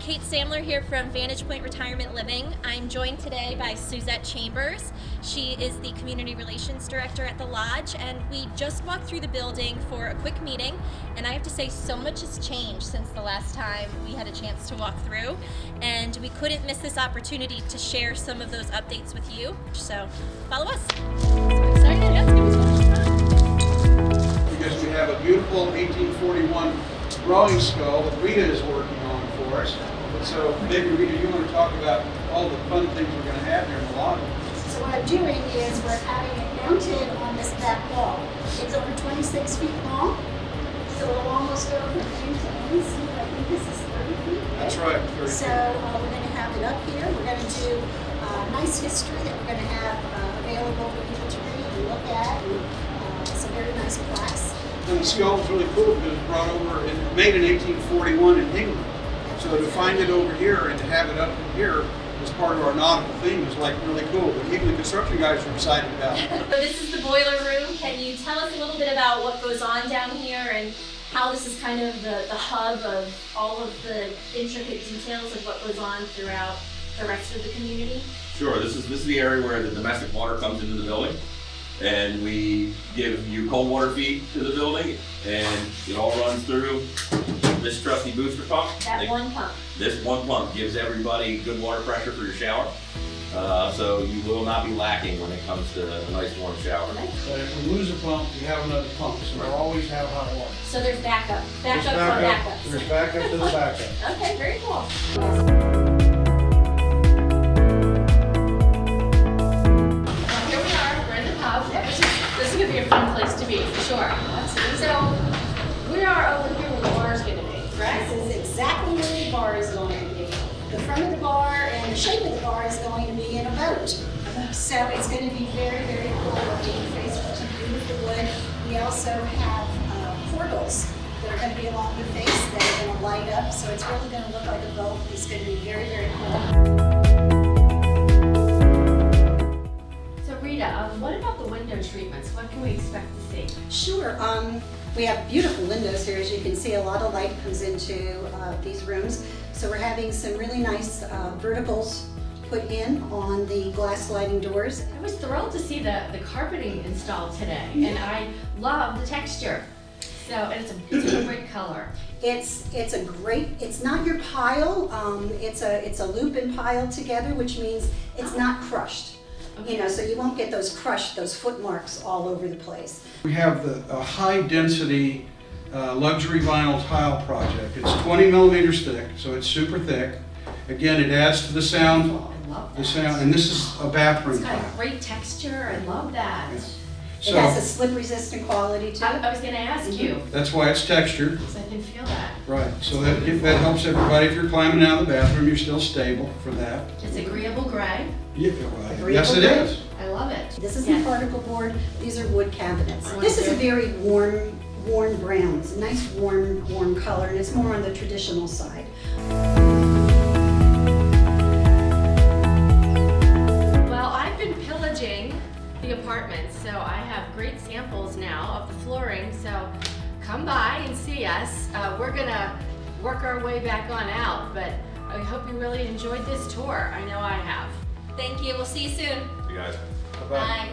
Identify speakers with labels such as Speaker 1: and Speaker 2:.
Speaker 1: Kate Samler here from Vantage Point Retirement Living. I'm joined today by Suzette Chambers. She is the Community Relations Director at the Lodge, and we just walked through the building for a quick meeting, and I have to say so much has changed since the last time we had a chance to walk through, and we couldn't miss this opportunity to share some of those updates with you. So follow us. So excited. Yeah, it's gonna be so much fun.
Speaker 2: Because we have a beautiful 1841 drawing skull that Rita is working on for us. So maybe Rita, you want to talk about all the fun things we're going to have here in the lobby.
Speaker 3: So what I'm doing is we're having it mounted on this back wall. It's over 26 feet long, so it'll almost go from end to end. See, I think this is 30 feet.
Speaker 2: That's right. 30
Speaker 3: So we're going to have it up here. We're going to do nice history that we're going to have available for people to read and look at, and some very nice plaques.
Speaker 2: And the skull is really cool because it's brought over and made in 1841 in England. So to find it over here and to have it up here as part of our nautical theme is like really cool. But even the construction guys are excited about it.
Speaker 1: So this is the boiler room. Can you tell us a little bit about what goes on down here and how this is kind of the hub of all of the intricate details of what goes on throughout the rest of the community?
Speaker 4: Sure. This is the area where the domestic water comes into the building, and we give you cold water feed to the building, and it all runs through this trusty booster pump.
Speaker 1: One pump.
Speaker 4: This one pump gives everybody good water pressure for your shower, so you will not be lacking when it comes to a nice warm shower.
Speaker 2: But if we lose a pump, we have another pump, so we'll always have hot water.
Speaker 1: So there's backup.
Speaker 2: There's
Speaker 1: Backups.
Speaker 2: There's backup to the backup.
Speaker 1: Okay, very cool.
Speaker 5: Here we are, we're in the pub. This is going to be a fun place to be, for sure. So, we are over here where the bar is going to be, right?
Speaker 3: This is exactly where the bar is going to be. The front of the bar and the shape of the bar is going to be in a boat. So it's going to be very, very cool looking. Face to beautiful wood. We also have portals that are going to be along the face that are going to light up. So it's really going to look like a boat. It's going to be very, very cool.
Speaker 5: So Rita, what about the window treatments? What can we expect to see?
Speaker 3: Sure. We have beautiful windows here. As you can see, a lot of light comes into these rooms. So we're having some really nice verticals put in on the glass sliding doors.
Speaker 5: I was thrilled to see the carpeting installed today, and I love the texture. So, and it's a great color.
Speaker 3: It's not your pile, it's a loop and pile together, which means it's not crushed.
Speaker 5: Okay.
Speaker 3: You know, so you won't get those foot marks all over the place.
Speaker 2: We have a high density luxury vinyl tile project. It's 20 millimeters thick, so it's super thick. Again, it adds to the sound.
Speaker 5: I love that.
Speaker 2: The sound, and this is a bathroom
Speaker 5: It's got
Speaker 2: tile.
Speaker 5: a great texture. I love that.
Speaker 3: It has a slip resistant quality to
Speaker 5: I
Speaker 3: it.
Speaker 5: was going to ask you,
Speaker 2: That's why it's textured.
Speaker 5: because I can feel that.
Speaker 2: Right, so that helps everybody. If you're climbing out of the bathroom, you're still stable for that.
Speaker 5: It's agreeable gray.
Speaker 2: Yeah, well, yes, it
Speaker 3: Agreeable.
Speaker 2: is.
Speaker 5: I love it.
Speaker 3: This is
Speaker 5: Yes.
Speaker 3: the particle board. These are wood cabinets.
Speaker 5: I
Speaker 3: This is a
Speaker 5: like it.
Speaker 3: very warm brown. It's a nice warm color, and it's more on the traditional side.
Speaker 5: Well, I've been pillaging the apartment, so I have great samples now of the flooring, so come by and see us. We're gonna work our way back on out, but I hope you really enjoyed this tour. I know I have.
Speaker 1: Thank you. We'll see you soon.
Speaker 4: You guys.
Speaker 2: Bye-bye.
Speaker 1: Bye.